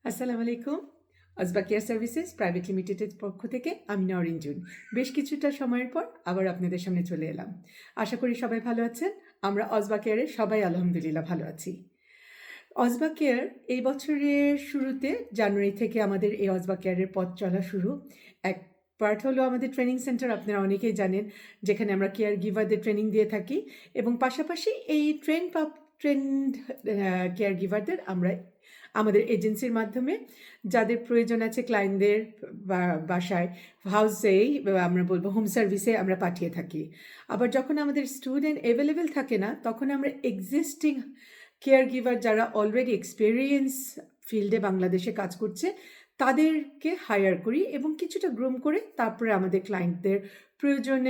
আসসালামু আলাইকুম। অজবা care services private লিমিটেডের পক্ষ থেকে আমি নওরিন জুন। বেশ কিছুটা সময়ের পর আবার আপনাদের সামনে চলে এলাম। আশা করি সবাই ভালো আছেন। আমরা অজবা কেয়ারে সবাই আলহামদুলিল্লাহ ভালো আছি। অজবা কেয়ার এই বছরের শুরুতে জানুয়ারি থেকে আমাদের এই অজবা কেয়ারের পথ চলা শুরু। এক পার্ট হলো আমাদের ট্রেনিং সেন্টার, আপনারা অনেকেই জানেন, যেখানে আমরা কেয়ার গিভারদের ট্রেনিং দিয়ে থাকি এবং পাশাপাশি এই ট্রেন্ড কেয়ার গিভারদের আমরা আমাদের এজেন্সির মাধ্যমে যাদের প্রয়োজন আছে ক্লায়েন্টদের বাসায় হাউসেই আমরা বলবো হোম সার্ভিসে আমরা পাঠিয়ে থাকি। আবার যখন আমাদের স্টুডেন্ট অ্যাভেলেবেল থাকে না, তখন আমরা এক্সিস্টিং কেয়ার গিভার যারা অলরেডি এক্সপেরিয়েন্স ফিল্ডে বাংলাদেশে কাজ করছে তাদেরকে হায়ার করি এবং কিছুটা গ্রুম করে তারপরে আমাদের ক্লায়েন্টদের প্রয়োজন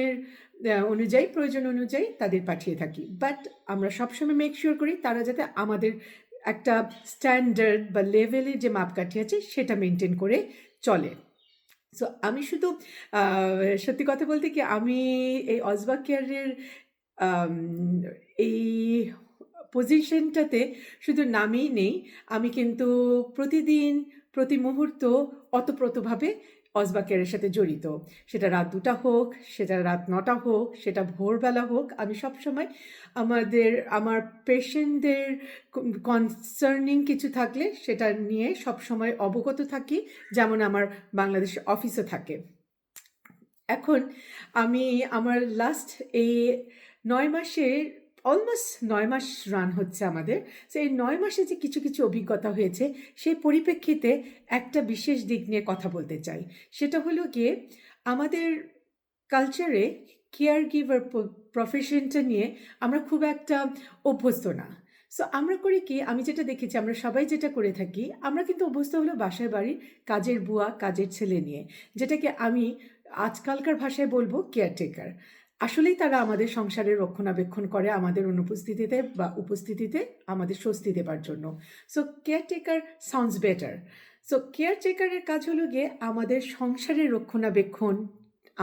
অনুযায়ী তাদের পাঠিয়ে থাকি। বাট আমরা সবসময় মেক শিওর করি তারা যাতে আমাদের একটা স্ট্যান্ডার্ড বা লেভেলের যে মাপকাঠি আছে সেটা মেনটেন করে চলে। সো আমি শুধু সত্যি কথা বলতে কি, আমি এই অজবা কেয়ারের এই পজিশনটাতে শুধু নামেই নেই, আমি কিন্তু প্রতিদিন প্রতি মুহূর্ত অতপ্রতভাবে অজবা কেয়ারের সাথে জড়িত। সেটা রাত 2টা হোক, সেটা রাত 9টা হোক, সেটা ভোরবেলা হোক, আমি সবসময় আমার পেশেন্টদের কনসার্নিং কিছু থাকলে সেটা নিয়ে সবসময় অবগত থাকি, যেমন আমার বাংলাদেশ অফিসে থাকে। এখন আমি আমার লাস্ট এই 9 মাসে অলমোস্ট 9 মাস রান হচ্ছে আমাদের। সো এই 9 মাসে যে কিছু কিছু অভিজ্ঞতা হয়েছে, সেই পরিপ্রেক্ষিতে একটা বিশেষ দিক নিয়ে কথা বলতে চাই। সেটা হলো গিয়ে আমাদের কালচারে কেয়ার গিভার প্রফেশনটা নিয়ে আমরা খুব একটা অভ্যস্ত না। সো আমরা করি কি, আমি যেটা দেখেছি আমরা সবাই যেটা করে থাকি, আমরা কিন্তু অভ্যস্ত হলো বাসায় বাড়ির কাজের বুয়া, কাজের ছেলে নিয়ে, যেটাকে আমি আজকালকার ভাষায় বলবো কেয়ারটেকার। আসলেই তারা আমাদের সংসারের রক্ষণাবেক্ষণ করে আমাদের অনুপস্থিতিতে বা উপস্থিতিতে আমাদের স্বস্তি দেবার জন্য। So caretaker sounds better. So কেয়ারটেকারের কাজ হলো গিয়ে আমাদের সংসারের রক্ষণাবেক্ষণ,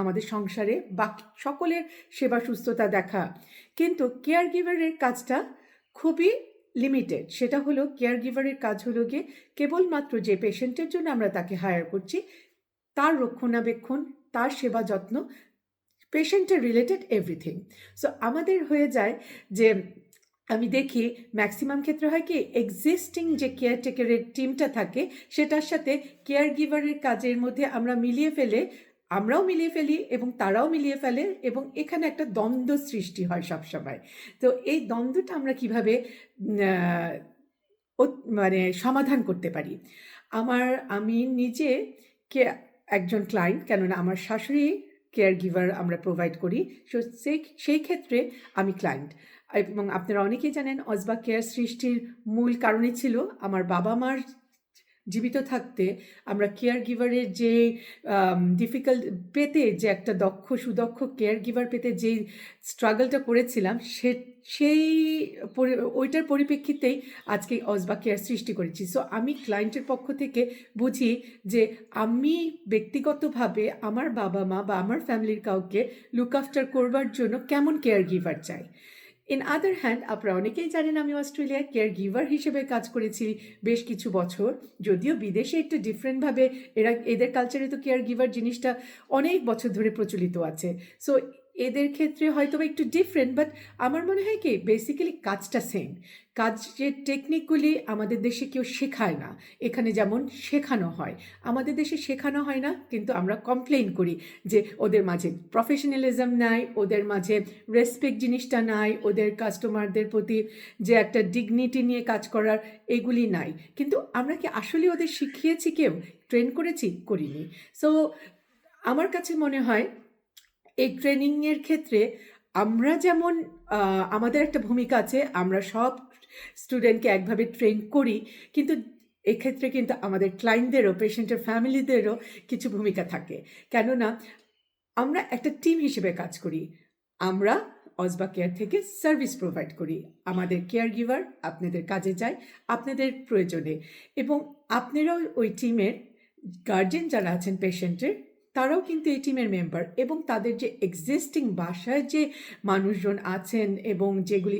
আমাদের সংসারে বাকি সকলের সেবা সুস্থতা দেখা। কিন্তু কেয়ার গিভারের কাজটা খুবই লিমিটেড। সেটা হলো কেয়ার গিভারের কাজ হলো গিয়ে কেবলমাত্র যে পেশেন্টের জন্য আমরা তাকে হায়ার করছি তার রক্ষণাবেক্ষণ, তার সেবা যত্ন, পেশেন্টের রিলেটেড এভরিথিং। সো আমাদের হয়ে যায় যে আমি দেখি ম্যাক্সিমাম ক্ষেত্রে হয় কি, এক্সিস্টিং যে কেয়ারটেকারের টিমটা থাকে সেটার সাথে কেয়ার গিভারের কাজের মধ্যে আমরাও মিলিয়ে ফেলি এবং তারাও মিলিয়ে ফেলে এবং এখানে একটা দ্বন্দ্ব সৃষ্টি হয় সবসময়। তো এই দ্বন্দ্বটা আমরা কিভাবে মানে সমাধান করতে পারি। আমি নিজে কে একজন ক্লায়েন্ট, কেননা আমার শাশুড়ি কেয়ার গিভার আমরা প্রোভাইড করি। সো সেই ক্ষেত্রে আমি ক্লায়েন্ট। এবং আপনারা অনেকেই জানেন অজবা কেয়ার সৃষ্টির মূল কারণই ছিল আমার বাবা মার জীবিত থাকতে আমরা কেয়ার গিভারের যে ডিফিকাল্ট পেতে, যে একটা সুদক্ষ কেয়ার গিভার পেতে যেই স্ট্রাগলটা করেছিলাম, সেই ওইটার পরিপ্রেক্ষিতেই আজকে অজবা কেয়ার সৃষ্টি করেছি। সো আমি ক্লায়েন্টের পক্ষ থেকে বুঝি যে আমি ব্যক্তিগতভাবে আমার বাবা মা বা আমার ফ্যামিলির কাউকে লুক আফটার করবার জন্য কেমন কেয়ার গিভার চাই। ইন আদার হ্যান্ড, আপনারা অনেকেই জানেন আমি অস্ট্রেলিয়ায় কেয়ার গিভার হিসেবে কাজ করেছি বেশ কিছু বছর। যদিও বিদেশে একটু ডিফারেন্টভাবে এদের কালচারে তো কেয়ার গিভার জিনিসটা অনেক বছর ধরে প্রচলিত আছে। সো এদের ক্ষেত্রে হয়তো বা একটু ডিফারেন্ট, বাট আমার মনে হয় কি বেসিক্যালি কাজটা সেম। কাজের টেকনিকগুলি আমাদের দেশে কেউ শেখায় না, এখানে যেমন শেখানো হয়। আমাদের দেশে শেখানো হয় না, কিন্তু আমরা কমপ্লেইন করি যে ওদের মাঝে প্রফেশনালিজম নাই, ওদের মাঝে রেসপেক্ট জিনিসটা নাই, ওদের কাস্টমারদের প্রতি যে একটা ডিগনিটি নিয়ে কাজ করার এগুলি নাই। কিন্তু আমরা কি আসলে ওদের শিখিয়েছি, কেউ ট্রেন করিনি। সো আমার কাছে মনে হয় এই ট্রেনিংয়ের ক্ষেত্রে আমরা যেমন আমাদের একটা ভূমিকা আছে, আমরা সব স্টুডেন্টকে একভাবে ট্রেন করি, কিন্তু এক্ষেত্রে কিন্তু আমাদের ক্লায়েন্টদেরও, পেশেন্টের ফ্যামিলিদেরও কিছু ভূমিকা থাকে। কেননা আমরা একটা টিম হিসেবে কাজ করি। আমরা অজবা কেয়ার থেকে সার্ভিস প্রোভাইড করি। আমাদের কেয়ার গিভার আপনাদের কাজে যায় আপনাদের প্রয়োজনে, এবং আপনারাও ওই টিমের গার্জেন যারা আছেন পেশেন্টের, তারাও কিন্তু এই টিমের মেম্বার এবং তাদের যে এক্সিস্টিং বাসায় যে মানুষজন আছেন এবং যেগুলি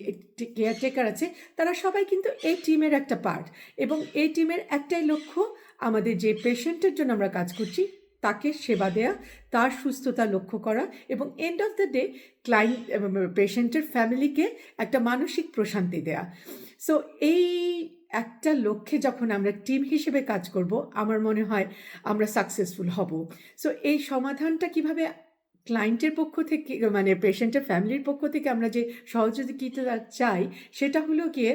কেয়ারটেকার আছে তারা সবাই কিন্তু এই টিমের একটা পার্ট এবং এই টিমের একটাই লক্ষ্য আমাদের যে পেশেন্টের জন্য আমরা কাজ করছি তাকে সেবা দেয়া, তার সুস্থতা লক্ষ্য করা এবং end of the day client পেশেন্টের ফ্যামিলিকে একটা মানসিক প্রশান্তি দেয়া। সো এই একটা লক্ষ্যে যখন আমরা টিম হিসেবে কাজ করব আমার মনে হয় আমরা সাকসেসফুল হব। সো এই সমাধানটা কিভাবে ক্লায়েন্টের পক্ষ থেকে মানে পেশেন্টের ফ্যামিলির পক্ষ থেকে আমরা যে সহযোগিতা চাই সেটা হলো গিয়ে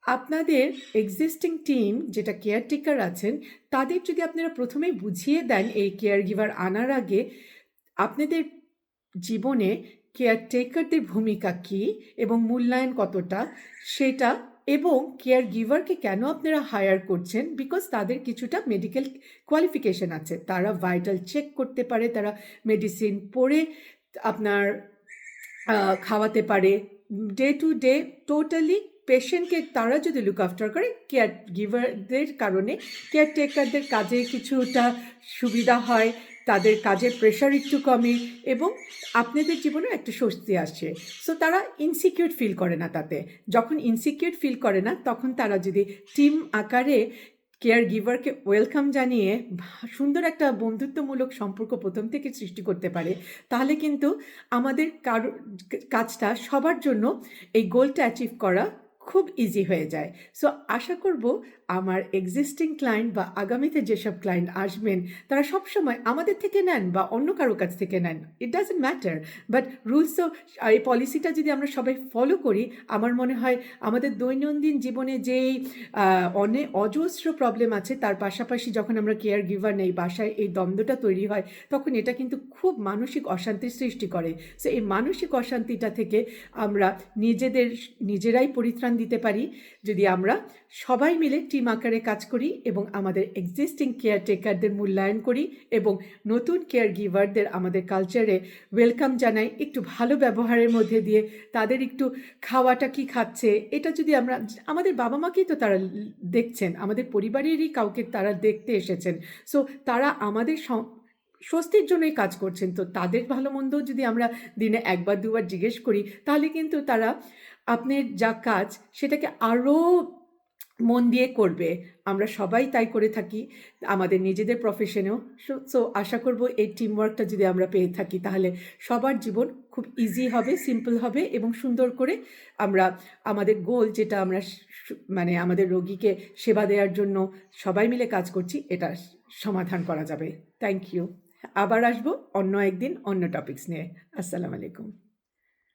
আপনাদের এক্সিস্টিং টিম যেটা কেয়ারটেকার আছেন তাদের যদি আপনারা প্রথমেই বুঝিয়ে দেন এই কেয়ার গিভার আনার আগে আপনাদের জীবনে কেয়ারটেকারদের ভূমিকা কী এবং মূল্যায়ন কতটা সেটা এবং কেয়ার গিভারকে কেন আপনারা হায়ার করছেন বিকজ তাদের কিছুটা মেডিকেল কোয়ালিফিকেশন আছে, তারা ভাইটাল চেক করতে পারে, তারা মেডিসিন পড়ে আপনার খাওয়াতে পারে, ডে টু ডে টোটালি পেশেন্টকে তারা যদি লুক আফটার করে কেয়ার গিভারদের কারণে কেয়ারটেকারদের কাজে কিছুটা সুবিধা হয়, তাদের কাজের প্রেশার একটু কমে এবং আপনাদের জীবনে একটা স্বস্তি আসে। সো তারা ইনসিকিউর ফিল করে না তাতে, যখন ইনসিকিউর ফিল করে না তখন তারা যদি টিম আকারে কেয়ার গিভারকে ওয়েলকাম জানিয়ে সুন্দর একটা বন্ধুত্বমূলক সম্পর্ক প্রথম থেকে সৃষ্টি করতে পারে তাহলে কিন্তু আমাদের কাজটা সবার জন্য এই গোলটা অ্যাচিভ করা খুব ইজি হয়ে যায়। সো আশা করব আমার এক্সিস্টিং ক্লায়েন্ট বা আগামীতে যেসব ক্লায়েন্ট আসবেন তারা সবসময় আমাদের থেকে নেন বা অন্য কারো কাছ থেকে নেন, it doesn't matter, but rules of এই পলিসিটা যদি আমরা সবাই ফলো করি আমার মনে হয় আমাদের দৈনন্দিন জীবনে যেই অনেক অজস্র প্রবলেম আছে তার পাশাপাশি যখন আমরা কেয়ার গিভার নেই বাসায় এই দ্বন্দ্বটা তৈরি হয় তখন এটা কিন্তু খুব মানসিক অশান্তির সৃষ্টি করে। সো এই মানসিক অশান্তিটা থেকে আমরা নিজেরাই পরিত্রাণ দিতে পারি যদি আমরা সবাই মিলে টিম আকারে কাজ করি এবং আমাদের এক্সিস্টিং কেয়ারটেকারদের মূল্যায়ন করি এবং নতুন কেয়ার গিভারদের আমাদের কালচারে ওয়েলকাম জানাই একটু ভালো ব্যবহারের মধ্যে দিয়ে, তাদের একটু খাওয়াটা কি খাচ্ছে এটা যদি আমরা আমাদের বাবা মাকেই তো তারা দেখছেন, আমাদের পরিবারেরই কাউকে তারা দেখতে এসেছেন, সো তারা আমাদের স্বস্তির জন্যই কাজ করছেন, তো তাদের ভালো মন্দ যদি আমরা দিনে একবার দুবার জিজ্ঞেস করি তাহলে কিন্তু তারা আপনার যা কাজ সেটাকে আরও মন দিয়ে করবে। আমরা সবাই তাই করে থাকি আমাদের নিজেদের প্রফেশনেও। সো আশা করব এই টিমওয়ার্কটা যদি আমরা পেয়ে থাকি তাহলে সবার জীবন খুব ইজি হবে, সিম্পল হবে এবং সুন্দর করে আমরা আমাদের গোল যেটা আমরা মানে আমাদের রোগীকে সেবা দেওয়ার জন্য সবাই মিলে কাজ করছি এটা সমাধান করা যাবে। Thank you. আবার আসবো অন্য একদিন অন্য টপিকস নিয়ে। আসসালামু আলাইকুম।